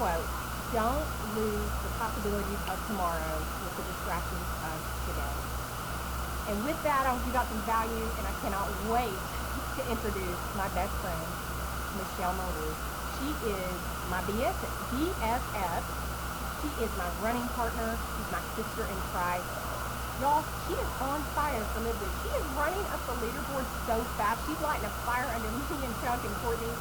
quote, don't lose the possibilities of tomorrow with the distractions of today. And with that, I hope you got some value, and I cannot wait to introduce my best friend, Michelle Marie. She is my BFF. She is my running partner. She's my sister in Christ. Y'all, she is on fire for Livegood. She is running up the leaderboard so fast. She's lighting a fire under me and Chuck and Courtney.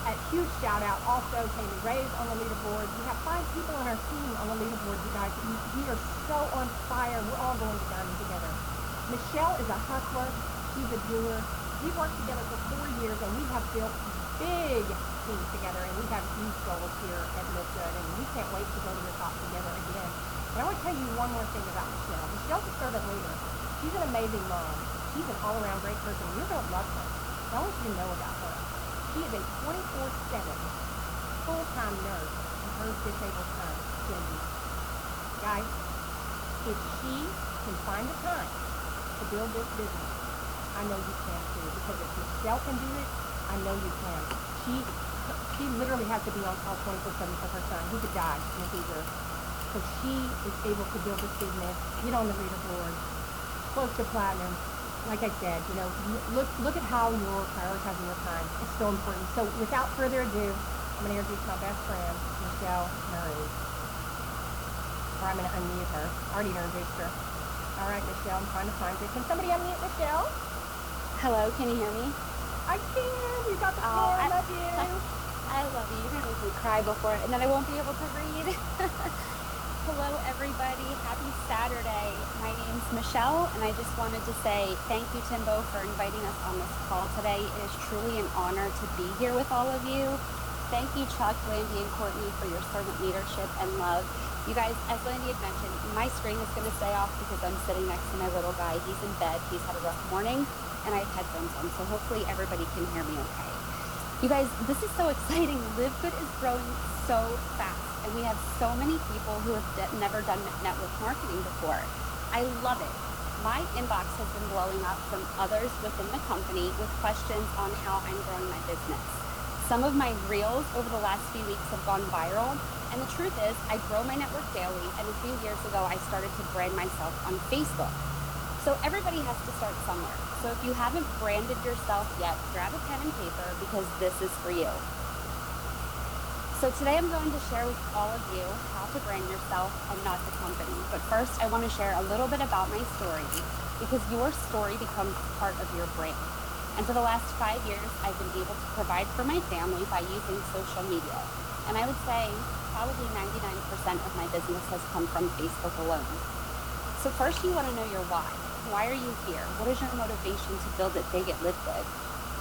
A huge shout out also Tammy Ray's on the leaderboard. We have 5 people on our team on the leaderboard, you guys. We are so on fire. We're all going to diamond together. Michelle is a hustler. She's a doer. We've worked together for 4 years, and we have built big teams together, and we have huge goals here at Livegood, and we can't wait to go to the top together again. And I want to tell you one more thing about Michelle. Michelle's a servant leader. She's an amazing mom. She's an all-around great person. You're going to love her. I want you to know about her. She is a 24/7 full-time nurse to her disabled son, Cindy. Guys, if she can find the time to build this business, I know you can too. Because if Michelle can do it, I know you can. She literally has to be on call 24/7 for her son. He could die in a seizure. So she is able to build this business, get on the leaderboard, close to platinum. Like I said, look at how you're prioritizing your time. It's so important. So without further ado, I'm going to introduce my best friend, Michelle Marie. Or I'm going to unmute her. I already introduced her. All right, Michelle, I'm trying to find you. Can somebody unmute Michelle? Hello, can you hear me? I can. You got the floor. I love you. I love you. You're going to make me cry before, and then I won't be able to read. Hello, everybody. Happy Saturday. My name's Michelle, and I just wanted to say thank you, Timbo, for inviting us on this call today. It is truly an honor to be here with all of you. Thank you, Chuck, Landy, and Courtney, for your servant leadership and love. You guys, as Landy had mentioned, my screen is going to stay off because I'm sitting next to my little guy. He's in bed. He's had a rough morning, and I have headphones on, so hopefully everybody can hear me okay. You guys, this is so exciting. Livegood is growing so fast, and we have so many people who have never done network marketing before. I love it. My inbox has been blowing up from others within the company with questions on how I'm growing my business. Some of my reels over the last few weeks have gone viral, and the truth is I grow my network daily, and a few years ago I started to brand myself on Facebook. So everybody has to start somewhere. So if you haven't branded yourself yet, grab a pen and paper because this is for you. So today I'm going to share with all of you how to brand yourself and not the company. But first, I want to share a little bit about my story because your story becomes part of your brand. And for the last 5 years, I've been able to provide for my family by using social media. And I would say probably 99% of my business has come from Facebook alone. So first, you want to know your why. Why are you here? What is your motivation to build it big at Livegood?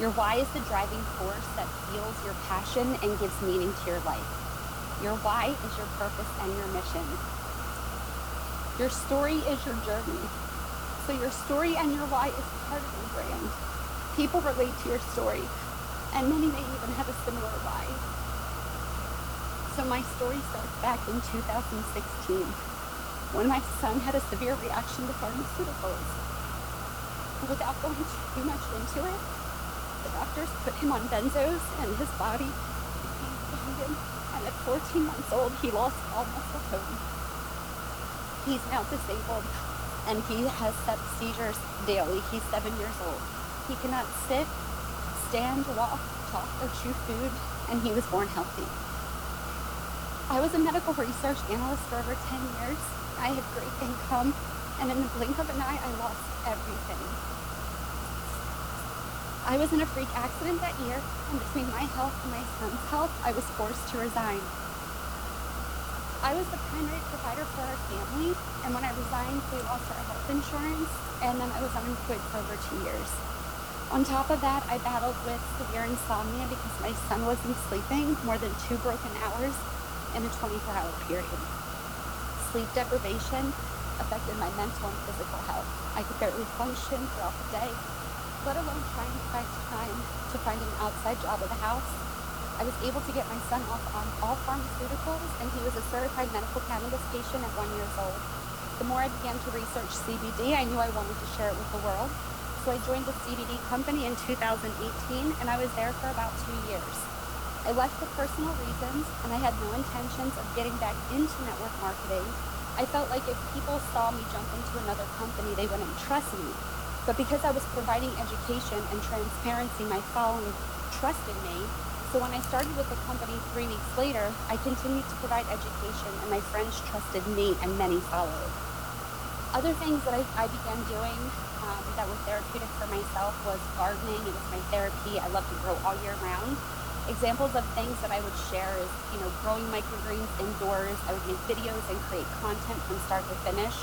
Your why is the driving force that fuels your passion and gives meaning to your life. Your why is your purpose and your mission. Your story is your journey. So your story and your why is part of your brand. People relate to your story, and many may even have a similar why. So my story starts back in 2016. When my son had a severe reaction to pharmaceuticals. Without going too much into it, the doctors put him on benzos and his body became abandoned. And at 14 months old, he lost all muscle tone. He's now disabled and he has seizures daily. He's 7 years old. He cannot sit, stand, walk, talk, or chew food, and he was born healthy. I was a medical research analyst for over 10 years. I had great income, and in the blink of an eye, I lost everything. I was in a freak accident that year, and between my health and my son's health, I was forced to resign. I was the primary provider for our family, and when I resigned, we lost our health insurance, and then I was unemployed for over 2 years. On top of that, I battled with severe insomnia because my son wasn't sleeping more than 2 broken hours in a 24-hour period. Sleep deprivation affected my mental and physical health. I could barely function throughout the day, let alone trying to find time to find an outside job at the house. I was able to get my son off on all pharmaceuticals, and he was a certified medical cannabis patient at 1 year old. The more I began to research CBD, I knew I wanted to share it with the world. So I joined the CBD company in 2018, and I was there for about 2 years. I left for personal reasons and I had no intentions of getting back into network marketing. I felt like if people saw me jump into another company, they wouldn't trust me. But because I was providing education and transparency, my following trusted me. So when I started with the company 3 weeks later, I continued to provide education and my friends trusted me and many followed. Other things that I began doing that were therapeutic for myself was gardening. It was my therapy. I love to grow all year round. Examples of things that I would share is, growing microgreens indoors. I would make videos and create content from start to finish.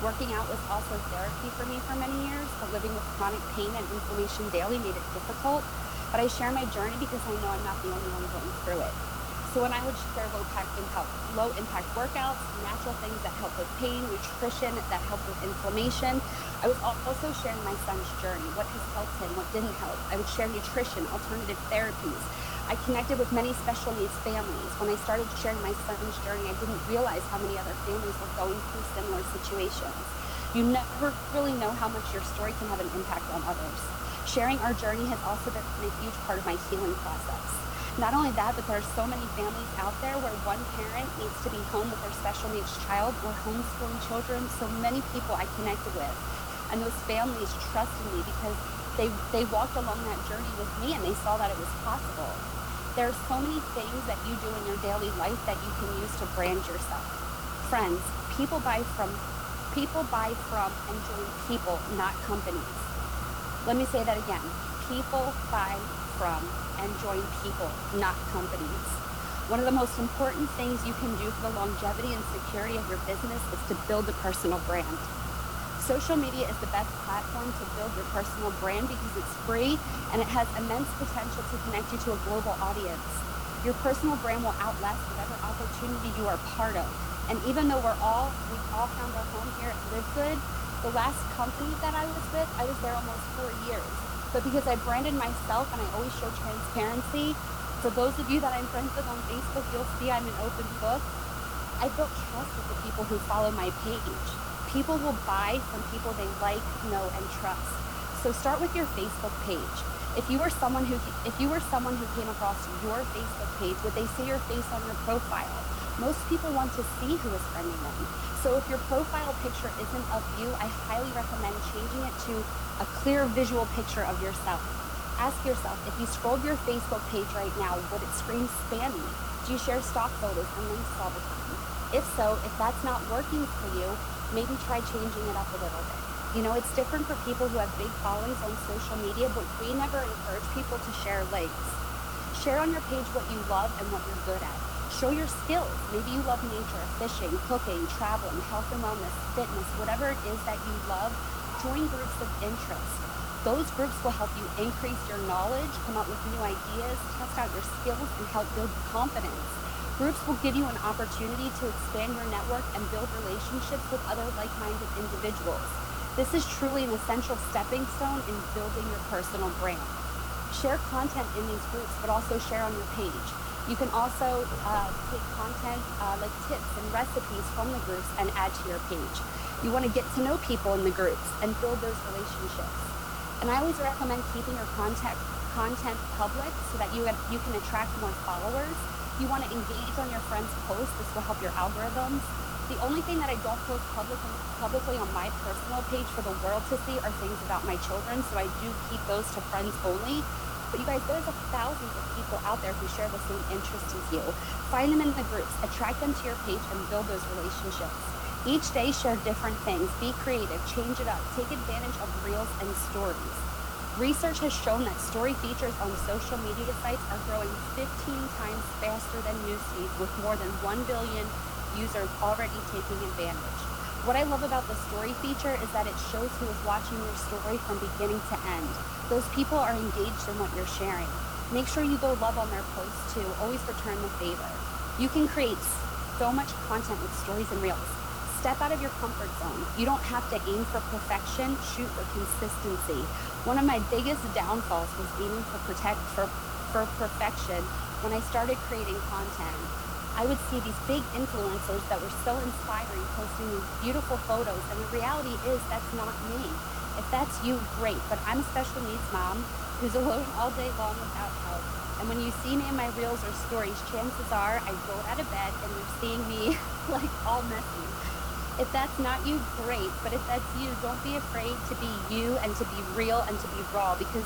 Working out was also therapy for me for many years, but living with chronic pain and inflammation daily made it difficult. But I share my journey because I know I'm not the only one going through it. So when I would share low impact workouts, natural things that help with pain, nutrition that help with inflammation, I was also sharing my son's journey, what has helped him, what didn't help. I would share nutrition, alternative therapies. I connected with many special needs families. When I started sharing my son's journey, I didn't realize how many other families were going through similar situations. You never really know how much your story can have an impact on others. Sharing our journey has also been a huge part of my healing process. Not only that, but there are so many families out there where one parent needs to be home with their special needs child or homeschooling children. So many people I connected with, and those families trusted me because they walked along that journey with me and they saw that it was possible. There are so many things that you do in your daily life that you can use to brand yourself. Friends, people buy from and join people, not companies. Let me say that again. People buy from and join people, not companies. One of the most important things you can do for the longevity and security of your business is to build a personal brand. Social media is the best platform to build your personal brand because it's free and it has immense potential to connect you to a global audience. Your personal brand will outlast whatever opportunity you are part of. And even though we've all found our home here at Livegood, the last company that I was with, I was there almost 4 years. But because I branded myself and I always show transparency, for those of you that I'm friends with on Facebook, you'll see I'm an open book. I built trust with the people who follow my page. People will buy from people they like, know, and trust. So start with your Facebook page. If you were someone who came across your Facebook page, would they see your face on your profile? Most people want to see who is friending them. So if your profile picture isn't of you, I highly recommend changing it to a clear visual picture of yourself. Ask yourself, if you scrolled your Facebook page right now, would it scream spammy? Do you share stock photos and links all the time? If so, if that's not working for you, maybe try changing it up a little bit. It's different for people who have big followings on social media, but we never encourage people to share links. Share on your page what you love and what you're good at. Show your skills. Maybe you love nature, fishing, cooking, traveling, health and wellness, fitness, whatever it is that you love. Join groups of interest. Those groups will help you increase your knowledge, come up with new ideas, test out your skills, and help build confidence. Groups will give you an opportunity to expand your network and build relationships with other like-minded individuals. This is truly an essential stepping stone in building your personal brand. Share content in these groups, but also share on your page. You can also take content like tips and recipes from the groups and add to your page. You want to get to know people in the groups and build those relationships. And I always recommend keeping your content public so that you can attract more followers. You want to engage on your friends' posts. This will help your algorithms. The only thing that I don't post publicly on my personal page for the world to see are things about my children, so I do keep those to friends only. But you guys, there's thousands of people out there who share the same interests as you. Find them in the groups, attract them to your page, and build those relationships. Each day, share different things. Be creative, change it up, take advantage of reels and stories. Research has shown that story features on social media sites are growing 15 times faster than newsfeeds, with more than 1 billion users already taking advantage. What I love about the story feature is that it shows who is watching your story from beginning to end. Those people are engaged in what you're sharing. Make sure you go love on their posts too. Always return the favor. You can create so much content with stories and reels. Step out of your comfort zone. You don't have to aim for perfection, shoot for consistency. One of my biggest downfalls was aiming for perfection when I started creating content. I would see these big influencers that were so inspiring, posting these beautiful photos, and the reality is that's not me. If that's you, great, but I'm a special needs mom who's alone all day long without help. And when you see me in my reels or stories, chances are I rolled out of bed and you're seeing me like all messy. If that's not you, great. But if that's you, don't be afraid to be you and to be real and to be raw, because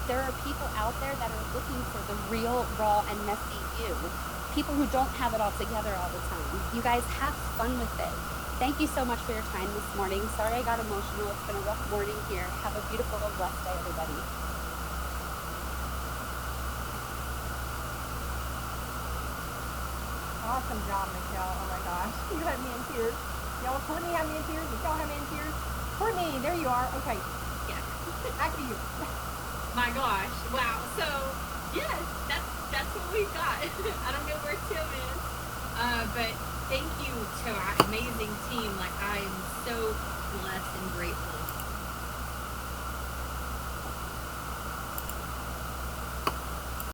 there are people out there that are looking for the real, raw, and messy you. People who don't have it all together all the time. You guys have fun with it. Thank you so much for your time this morning. Sorry I got emotional. It's been a rough morning here. Have a beautiful and blessed day, everybody. Awesome job, Michelle. Oh my gosh. You had me in tears. Y'all, Courtney had me in tears. Michelle had me in tears. Courtney, there you are. Okay. Yeah. Back to you. My gosh. Wow. So, yes, that's what we've got. I don't know where Tim is. But thank you to our amazing team. Like, I am so blessed and grateful